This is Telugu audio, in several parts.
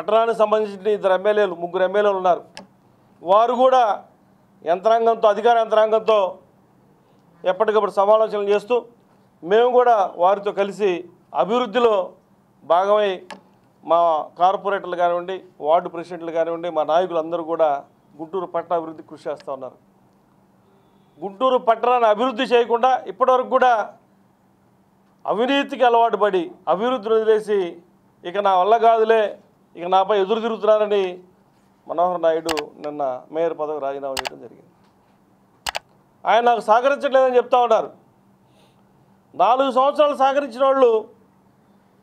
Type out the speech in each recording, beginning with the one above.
పట్టణానికి సంబంధించిన 2 ఎమ్మెల్యేలు 3 ఎమ్మెల్యేలు ఉన్నారు. వారు కూడా యంత్రాంగంతో అధికార యంత్రాంగంతో ఎప్పటికప్పుడు సమాలోచనలు చేస్తూ మేము కూడా వారితో కలిసి అభివృద్ధిలో భాగమై మా కార్పొరేటర్లు కానివ్వండి, వార్డు ప్రెసిడెంట్లు కానివ్వండి, మా నాయకులందరూ కూడా గుంటూరు పట్టణ అభివృద్ధి కృషి చేస్తూ ఉన్నారు. గుంటూరు పట్టణాన్ని అభివృద్ధి చేయకుండా ఇప్పటివరకు కూడా అవినీతికి అలవాటు పడి అభివృద్ధిని వదిలేసి ఇక నా వల్ల కాదులే, ఇక నాపై ఎదురు తిరుగుతున్నారని మనోహర్ నాయుడు నిన్న మేయర్ పదవి రాజీనామా చేయడం జరిగింది. ఆయన నాకు సహకరించట్లేదని చెప్తా ఉన్నారు. 4 సంవత్సరాలు సహకరించిన వాళ్ళు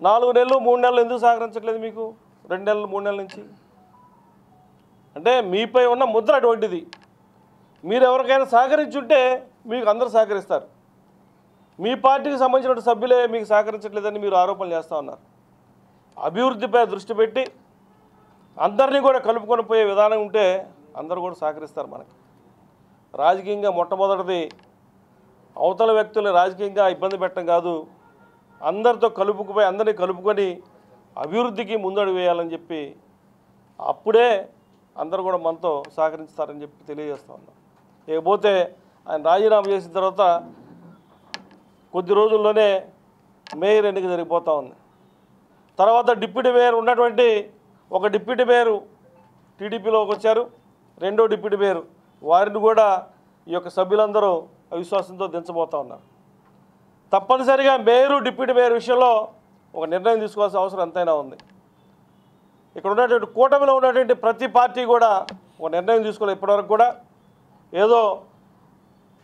4 నెలలు 3 నెలలు ఎందుకు సహకరించట్లేదు? మీకు 2 నెలలు 3 నెలల నుంచి అంటే మీపై ఉన్న ముద్ర అటువంటిది. మీరు ఎవరికైనా సహకరించుంటే మీకు అందరూ సహకరిస్తారు. మీ పార్టీకి సంబంధించిన సభ్యులే మీకు సహకరించట్లేదని మీరు ఆరోపణలు చేస్తూ ఉన్నారు. అభివృద్ధిపై దృష్టి పెట్టి అందరినీ కూడా కలుపుకొని పోయే విధానం ఉంటే అందరూ కూడా సహకరిస్తారు. మనకి రాజకీయంగా మొట్టమొదటిది అవతల వ్యక్తులను రాజకీయంగా ఇబ్బంది పెట్టడం కాదు, అందరితో కలుపుకుపోయి అందరినీ కలుపుకొని అభివృద్ధికి ముందడుగు వేయాలని చెప్పి అప్పుడే అందరూ కూడా మనతో సహకరిస్తారని చెప్పి తెలియజేస్తూ ఉన్నాం. ఇకపోతే ఆయన రాజీనామా చేసిన తర్వాత కొద్ది రోజుల్లోనే మేయర్ ఎన్నిక జరిగిపోతూ ఉంది. తర్వాత డిప్యూటీ మేయర్ ఉన్నటువంటి ఒక డిప్యూటీ మేయరు టీడీపీలోకి వచ్చారు, 2వ డిప్యూటీ మేయర్ వారిని కూడా ఈ యొక్క సభ్యులందరూ అవిశ్వాసంతో దించబోతూ ఉన్నారు. తప్పనిసరిగా మేయరు డిప్యూటీ మేయర్ విషయంలో ఒక నిర్ణయం తీసుకోవాల్సిన అవసరం ఎంతైనా ఉంది. ఇక్కడ ఉన్నటువంటి కూటమిలో ఉన్నటువంటి ప్రతి పార్టీ కూడా ఒక నిర్ణయం తీసుకోవాలి. ఇప్పటివరకు కూడా ఏదో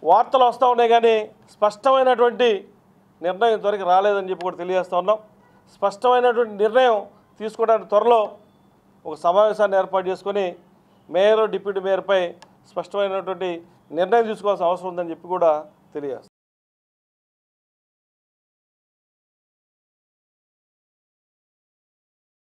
వార్తలు వస్తూ ఉన్నాయి కానీ స్పష్టమైనటువంటి నిర్ణయం ఇంతవరకు రాలేదని చెప్పి కూడా తెలియజేస్తూ ఉన్నాం. స్పష్టమైనటువంటి నిర్ణయం తీసుకోవడానికి త్వరలో ఒక సమావేశాన్ని ఏర్పాటు చేసుకొని మేయర్ డిప్యూటీ మేయర్పై స్పష్టమైనటువంటి నిర్ణయం తీసుకోవాల్సిన అవసరం ఉందని చెప్పి కూడా తెలియజేస్తాం.